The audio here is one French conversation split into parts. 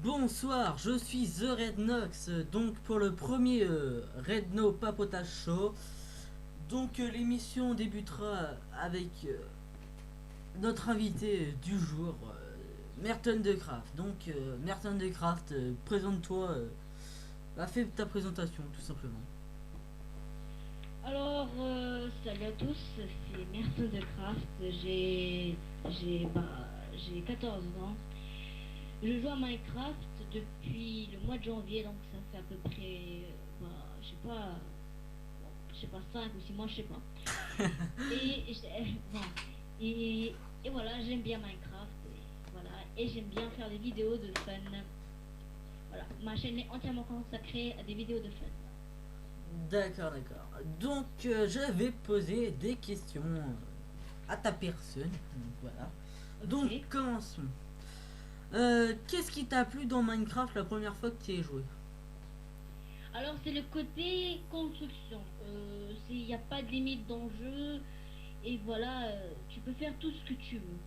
Bonsoir, je suis The Red Nox, donc pour le premier Red No Papotage Show. Donc l'émission débutera avec notre invité du jour, Merton de Craft. Donc Merton de Craft, présente-toi, fais ta présentation tout simplement. Alors, salut à tous, c'est Myrtle de Craft. J'ai 14 ans. Je joue à Minecraft depuis le mois de janvier, donc ça fait à peu près, je sais pas, 5 ou 6 mois, je sais pas. Bon, et voilà, j'aime bien Minecraft, et j'aime bien faire des vidéos de fun. Voilà, ma chaîne est entièrement consacrée à des vidéos de fun. D'accord, d'accord. Donc je vais poser des questions à ta personne. Donc voilà. Donc Ok. commençons. Qu'est-ce qui t'a plu dans Minecraft la première fois que tu y as joué? Alors, c'est le côté construction. Il n'y a pas de limite dans le jeu. Et voilà, tu peux faire tout ce que tu veux.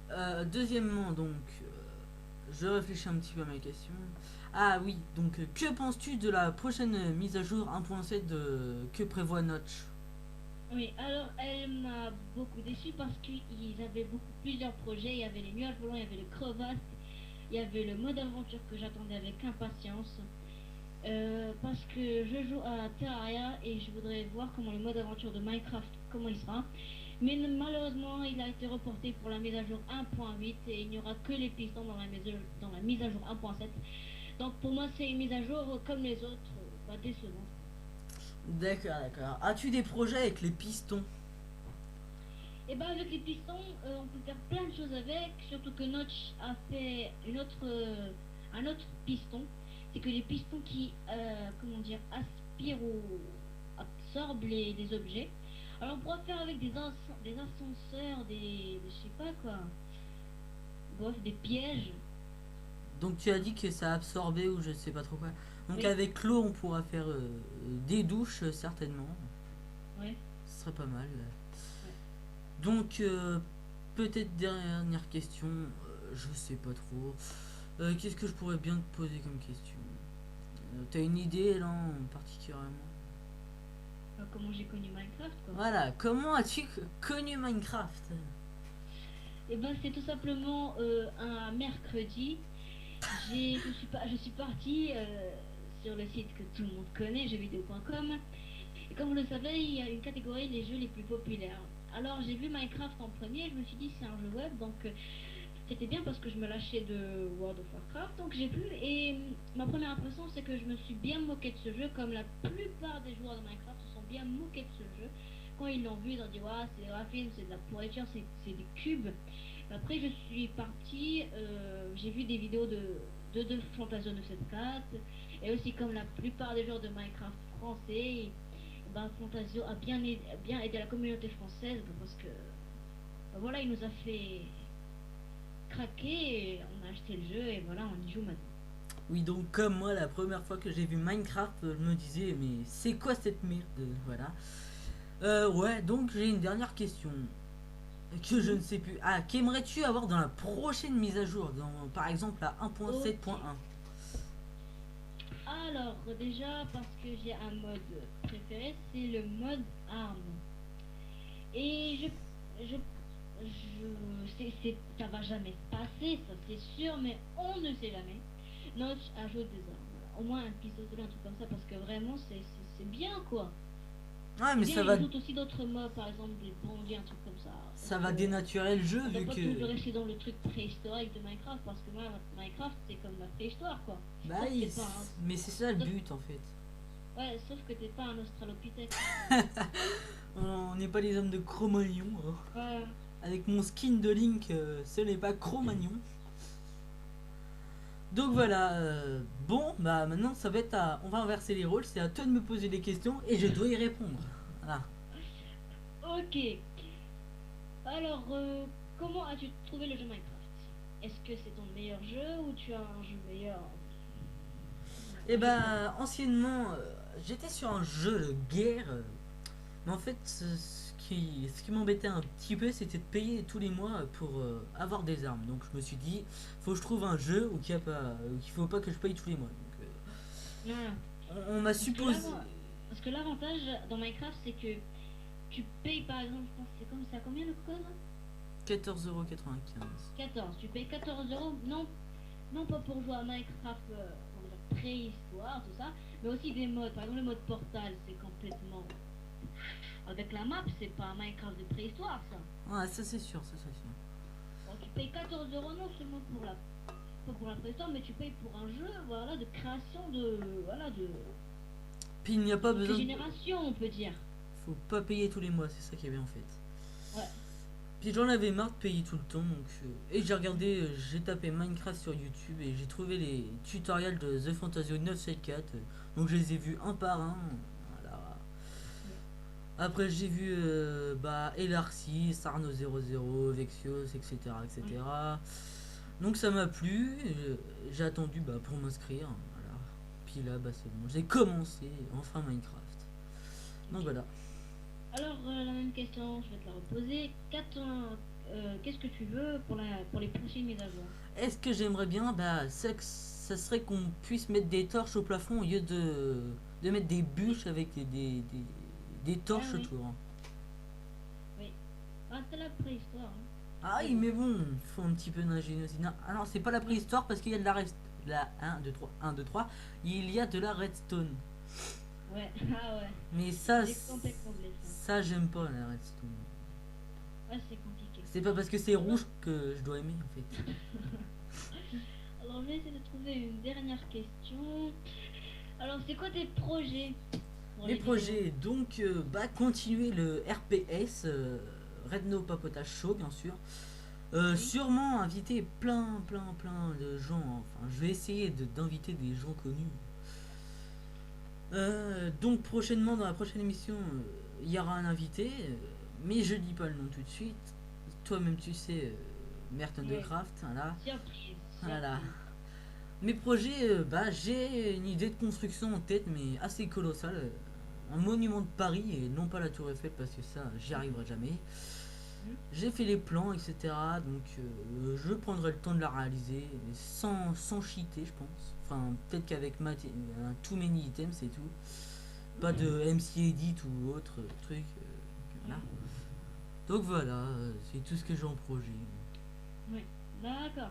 Voilà. Deuxièmement, donc, je réfléchis un petit peu à ma question. Ah oui, donc, que penses-tu de la prochaine mise à jour 1.7 que prévoit Notch? Oui, alors elle m'a beaucoup déçue parce qu'ils avaient plusieurs projets. Il y avait les nuages volants, il y avait les crevasses, il y avait le mode aventure que j'attendais avec impatience. Parce que je joue à Terraria et je voudrais voir comment le mode aventure de Minecraft, comment il sera. Mais malheureusement, il a été reporté pour la mise à jour 1.8 et il n'y aura que les pistons dans la mise à jour 1.7. Donc pour moi, c'est une mise à jour comme les autres, décevante. D'accord, d'accord. As-tu des projets avec les pistons? Et bah avec les pistons, on peut faire plein de choses avec, surtout que Notch a fait un autre piston. C'est que les pistons qui, comment dire, aspirent ou absorbent les objets. Alors on pourra faire avec des ascenseurs, je sais pas quoi, bref, des pièges. Donc, tu as dit que ça absorbait ou je sais pas trop quoi. Donc, Oui, avec l'eau, on pourra faire des douches, certainement. ouais, Ce serait pas mal. ouais. Donc, peut-être dernière question, je sais pas trop. Qu'est-ce que je pourrais bien te poser comme question? T'as une idée là en particulièrement? Comment j'ai connu Minecraft, quoi. Voilà, comment as-tu connu Minecraft? Et ben c'est tout simplement un mercredi. Je suis partie sur le site que tout le monde connaît, jeuxvideo.com. Et comme vous le savez, il y a une catégorie des jeux les plus populaires. Alors j'ai vu Minecraft en premier, je me suis dit c'est un jeu web, donc c'était bien parce que je me lâchais de World of Warcraft. Donc j'ai vu et ma première impression c'est que je me suis bien moqué de ce jeu, comme la plupart des joueurs de Minecraft se sont bien moqués de ce jeu. Quand ils l'ont vu, ils ont dit ouais, c'est des graphismes, c'est de la pourriture, c'est des cubes. Après, je suis partie, j'ai vu des vidéos de Fantasio 974 et aussi comme la plupart des joueurs de Minecraft français, ben, Fantasio a bien aidé la communauté française parce que ben voilà, il nous a fait craquer, et on a acheté le jeu et voilà, on y joue maintenant. Oui, donc comme moi, la première fois que j'ai vu Minecraft, je me disais, mais c'est quoi cette merde? Voilà. Ouais, donc j'ai une dernière question que je Mhm. ne sais plus. Ah, qu'aimerais-tu avoir dans la prochaine mise à jour, par exemple la Ok. 1.7.1? Alors, déjà, parce que j'ai un mode préféré, c'est le mode arme. Et ça va jamais se passer, ça c'est sûr, mais on ne sait jamais. Notch ajoute des armes. Voilà. Au moins un pistolet, un truc comme ça, parce que vraiment, c'est bien, quoi. Ouais, C'est mais bien, il ajoute aussi d'autres mobs, par exemple des bandits, un truc comme ça. Parce ça va que dénaturer le jeu on doit vu pas que. toujours rester dans le truc préhistorique de Minecraft, parce que moi, Minecraft, c'est comme la préhistoire, quoi. Bah, Sauf que t'es pas un... mais c'est ça le sauf- but en fait. Ouais, sauf que t'es pas un australopithèque. On n'est pas les hommes de Cro-Magnon, hein. Ouais. Avec mon skin de Link, ce n'est pas Cro-Magnon. Donc voilà, bon, bah maintenant ça va être à. On va inverser les rôles, c'est à toi de me poser des questions et je dois y répondre. Voilà. Ok. Alors, comment as-tu trouvé le jeu Minecraft? Est-ce que c'est ton meilleur jeu ou tu as un jeu meilleur? Et Un jeu préféré? bah, anciennement, j'étais sur un jeu de guerre. Mais en fait, ce qui m'embêtait un petit peu, c'était de payer tous les mois pour avoir des armes. Donc je me suis dit, faut que je trouve un jeu où qu'il faut pas que je paye tous les mois. Donc, Non, non. on m'a Parce que supposé parce que l'avantage dans Minecraft, c'est que tu payes par exemple, je pense, c'est comme ça, combien le code? 14,95 €. 14. Tu payes 14 euros, non, non pas pour jouer à Minecraft, on va dire préhistoire, tout ça, mais aussi des modes. Par exemple, le mode portal, c'est complètement. Avec la map, c'est pas un Minecraft de préhistoire, ça. Ah, ça c'est sûr, ça c'est sûr. Donc, tu payes 14 euros non seulement pour pas pour la préhistoire, mais tu payes pour un jeu, voilà, de création de. Voilà, de. Puis il n'y a pas De besoin de... génération, on peut dire. Faut pas payer tous les mois, c'est ça qui est bien en fait. Ouais. Puis j'en avais marre de payer tout le temps, donc et j'ai tapé Minecraft sur YouTube et j'ai trouvé les tutoriels de The Fantasio 974, donc je les ai vus un par un. Voilà. Après j'ai vu Elarcy, Sarno 00, Vexios, etc., etc. Donc ça m'a plu, j'ai attendu pour m'inscrire, voilà. Puis là c'est bon, j'ai commencé enfin Minecraft. Donc voilà. Alors, la même question, je vais te la reposer. Qu'est-ce que tu veux pour les prochaines mises à jour? Est-ce que j'aimerais bien, ça serait qu'on puisse mettre des torches au plafond au lieu de mettre des bûches avec des Ah torches oui, autour. oui. Ah, c'est la préhistoire, hein. Ah Mais oui, bon. mais bon, faut un petit peu d'ingéniosité. Non, ah non, c'est pas la préhistoire parce qu'il y a de la 1, 2, 3, 1, 2, 3, il y a de la redstone. Ouais, ah ouais. Mais ça, J'ai complètement oublié ça. ça j'aime pas la redstone. Ouais, c'est compliqué. C'est pas parce que c'est rouge que je dois aimer en fait. Alors, je vais essayer de trouver une dernière question. Alors, c'est quoi tes projets pour Mes les vidéos? projets, donc, continuer le RPS, Redno Papotage Show, bien sûr. Oui, Sûrement inviter plein de gens. Enfin, je vais essayer d'inviter des gens connus. Donc, prochainement, dans la prochaine émission, il y aura un invité. Mais je dis pas le nom tout de suite. Toi-même, tu sais, Merton de oui. Craft. Voilà. Surprise, Voilà. surprise. Mes projets, j'ai une idée de construction en tête, mais assez colossale. Un monument de Paris et non pas la Tour Eiffel parce que ça, j'y arriverai jamais. Hmm. J'ai fait les plans, etc. Donc, je prendrai le temps de la réaliser sans cheater, je pense. Enfin, peut-être qu'avec un too many items, c'est tout. Pas de MC Edit ou autre truc. Voilà. Donc voilà, c'est tout ce que j'ai en projet. Oui, d'accord.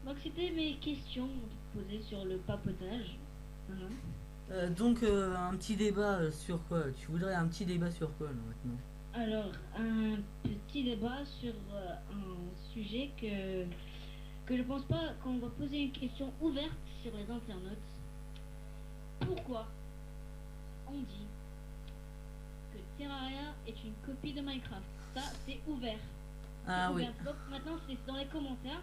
Donc, c'était mes questions posées sur le papotage. Mhm. Un petit débat sur quoi? Tu voudrais un petit débat sur quoi là, maintenant? Alors, un petit débat sur un sujet que je pense pas qu'on va poser une question ouverte sur les internautes. Pourquoi on dit que Terraria est une copie de Minecraft? Ça, c'est ouvert. C'est Ah oui. ouvert. Donc maintenant, c'est dans les commentaires.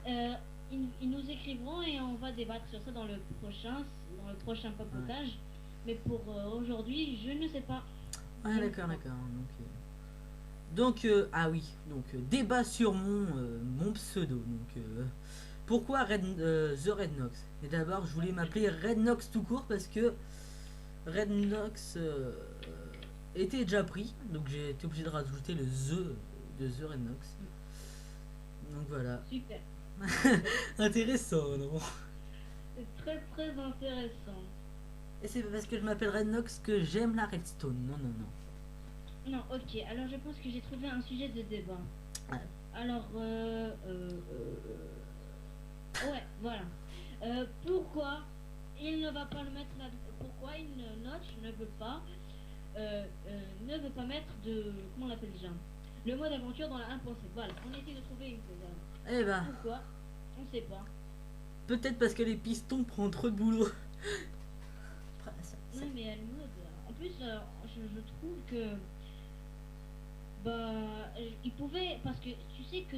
Euh, ils nous écrivront et on va débattre sur ça dans le prochain Ouais. papotage. Mais pour aujourd'hui, je ne sais pas. Ah Je ne sais d'accord, pas. d'accord. Ah oui. Débat sur mon pseudo. Pourquoi The Red Nox? Et d'abord, je voulais m'appeler Red Nox tout court parce que Red Nox était déjà pris, donc j'ai été obligé de rajouter le de The Red Nox. Donc voilà. Super. Intéressant, non? C'est très très intéressant. Et c'est parce que je m'appelle Red Nox que j'aime la redstone. Non, non, non. Non, ok. Alors je pense que j'ai trouvé un sujet de débat. Ouais. Alors, ouais, voilà. Pourquoi il ne va pas le mettre là? Pourquoi Notch ne veut pas mettre de, comment on l'appelle déjà? Le mode aventure dans la 1.7. Voilà, on essaie de trouver une cause. Eh ben, Pourquoi? On sait pas. peut-être parce que les pistons prennent trop de boulot. Non, mais le mode. En plus, je trouve que. Il pouvait. Parce que tu sais que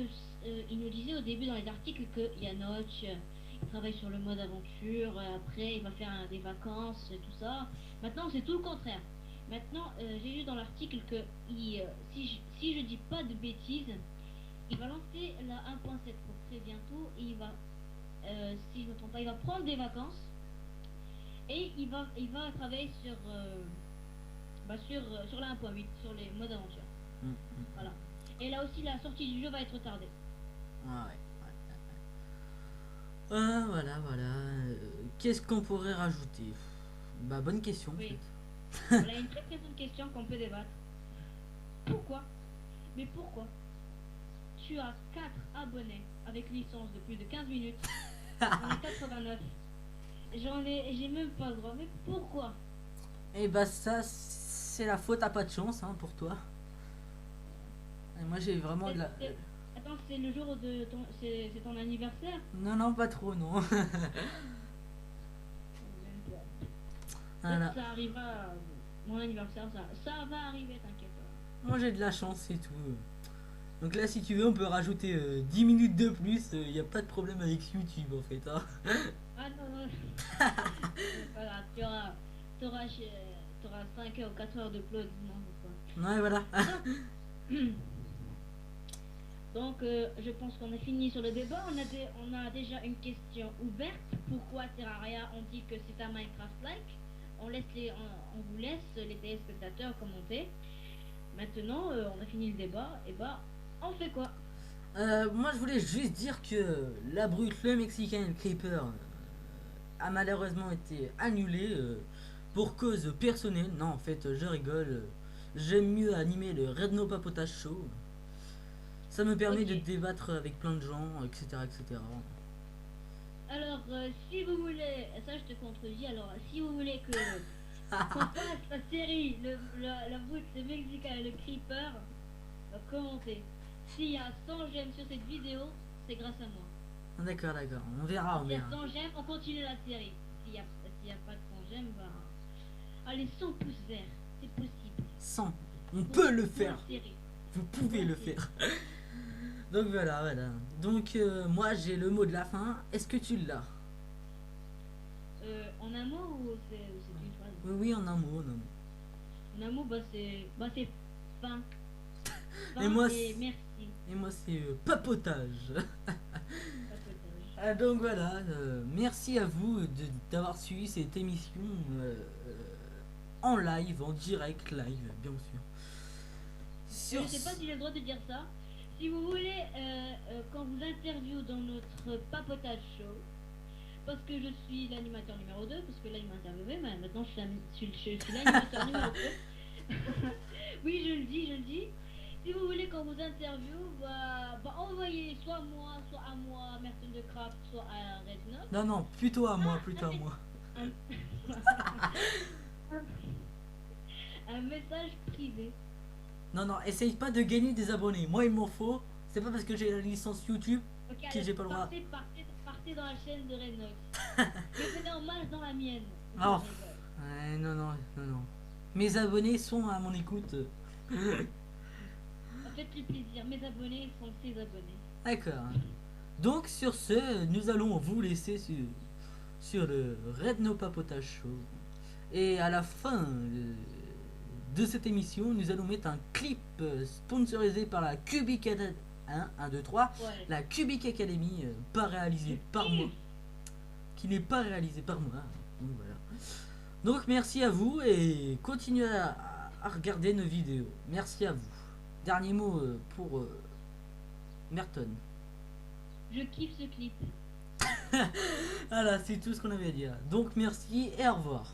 il nous disait au début dans les articles que Yanoch, il travaille sur le mode aventure, après il va faire des vacances, et tout ça. Maintenant, c'est tout le contraire. Maintenant, j'ai lu dans l'article que si je dis pas de bêtises, il va lancer la 1.7 pour très bientôt et il va, si je ne me trompe pas, il va prendre des vacances et il va travailler sur Bah sur la 1.8, sur les modes aventure. Mm, mm. Voilà. Et là aussi, la sortie du jeu va être retardée. Ah ouais. Voilà, voilà. Qu'est-ce qu'on pourrait rajouter? Bah, bonne question en Oui. fait. Voilà une très très bonne question qu'on peut débattre. Pourquoi? Mais pourquoi tu as 4 abonnés avec licence de plus de 15 minutes? J'en ai 89. J'ai même pas le droit. Mais pourquoi? Et bah, ça, c'est la faute à pas de chance hein, pour toi. Et moi, j'ai vraiment de la. Attends, c'est le jour de ton. C'est ton anniversaire? Non, non, pas trop, non. Voilà. Peut-être ça arrivera. Mon anniversaire, ça va arriver, t'inquiète pas. Moi, j'ai de la chance et tout. Donc là, si tu veux, on peut rajouter 10 minutes de plus. Il n'y a pas de problème avec YouTube en fait. Hein. Ah non, non. Voilà, t'auras 5 heures ou 4 heures d'upload. Non, Ouais, voilà. Donc, je pense qu'on a fini sur le débat. On a déjà une question ouverte. Pourquoi Terraria on dit que c'est un Minecraft-like? On vous laisse les téléspectateurs commenter. Maintenant, on a fini le débat. Et bah, on fait quoi? Moi, je voulais juste dire que la brute, le Mexicain et le Creeper a malheureusement été annulé pour cause personnelle. Non, en fait, je rigole. J'aime mieux animer le Redno Papotage Show. Ça me permet Ok. de débattre avec plein de gens, etc. etc. Alors, si vous voulez, ça je te contredis. Alors, si vous voulez que qu'on fasse la série, la brute, le Mexicain et le Creeper, commentez. S'il y a 100 j'aime sur cette vidéo, c'est grâce à moi. D'accord, d'accord. On verra, on S'il y a verra. 100 j'aime, on continue la série. S'il y a pas de 100 j'aime, bah. Allez, 100 pouces verts, c'est possible. 100. On Pour- peut le pour la faire. série. Vous Pour pouvez la le série. faire. Donc voilà, voilà. Donc moi j'ai le mot de la fin. Est-ce que tu l'as? En un mot ou c'est une phrase? Oui, oui, en un mot, en un mot. En un mot, c'est fin. Et Fin moi, et c'est- merci. Et moi c'est papotage. Papotage. Donc voilà, merci à vous d'avoir suivi cette émission en live, en direct live, bien sûr. Je Sur ne sais pas si j'ai le droit de dire ça. Si vous voulez qu'on vous interviewe dans notre papotage show, parce que je suis l'animateur numéro 2, parce que là il m'a interviewé, mais maintenant je suis l'animateur numéro 2. Oui, je le dis. Si vous voulez qu'on vous interviewe, bah, envoyez soit moi, soit à moi, Merton de Craft, soit à Redknock. Non, non, plutôt à moi, plutôt à c'est- moi. Un... un message privé. Non, non, essaye pas de gagner des abonnés. Moi, il m'en faut. C'est pas parce que j'ai la licence YouTube Ok, que allez, j'ai pas le droit. partez dans la chaîne de Rednox. Mais venez en masse dans la mienne. Oh, Je rigole. ouais, non, non, non, non. Mes abonnés sont à mon écoute. Faites-lui plaisir, mes abonnés sont ses abonnés. D'accord. Donc, sur ce, nous allons vous laisser sur le Red No Papotage Show. Et à la fin de cette émission, nous allons mettre un clip sponsorisé par la Cubic Academy. 1, 2, 3. Ouais. La Cubic Academy, pas réalisée par moi. Qui n'est pas réalisée par moi. Donc voilà. Donc merci à vous et continuez à regarder nos vidéos. Merci à vous. Dernier mot pour Merton. Je kiffe ce clip. Voilà, c'est tout ce qu'on avait à dire. Donc merci et au revoir.